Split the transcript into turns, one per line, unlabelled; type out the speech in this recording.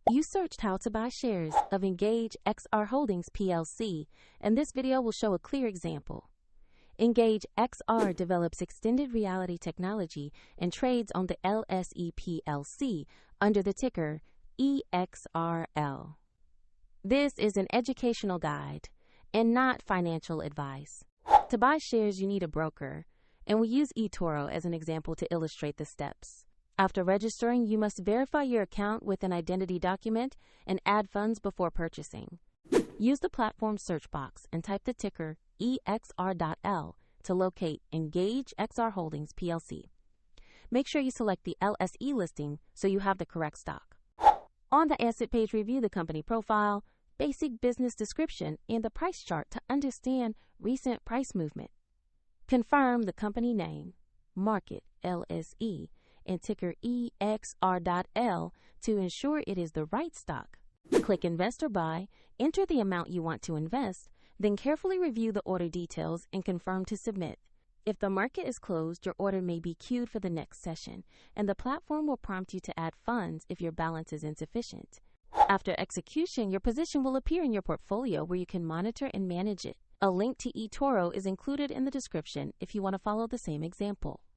You searched how to buy shares of Engage Xr Holdings Plc, and this video will show a clear example. Engage Xr develops extended reality technology and trades on the LSE PLC under the ticker EXR.L. This is an educational guide and not financial advice. To buy shares, you need a broker, and we use eToro as an example to illustrate the steps. After registering, you must verify your account with an identity document and add funds before purchasing. Use the platform search box and type the ticker EXR.L to locate Engage Xr Holdings Plc. Make sure you select the LSE listing so you have the correct stock. On the asset page, review the company profile, basic business description, and the price chart to understand recent price movement. Confirm the company name, market LSE, and ticker EXR.L to ensure it is the right stock. Click Invest or Buy, enter the amount you want to invest, then carefully review the order details and confirm to submit. If the market is closed, your order may be queued for the next session, and the platform will prompt you to add funds if your balance is insufficient. After execution, your position will appear in your portfolio where you can monitor and manage it. A link to eToro is included in the description if you want to follow the same example.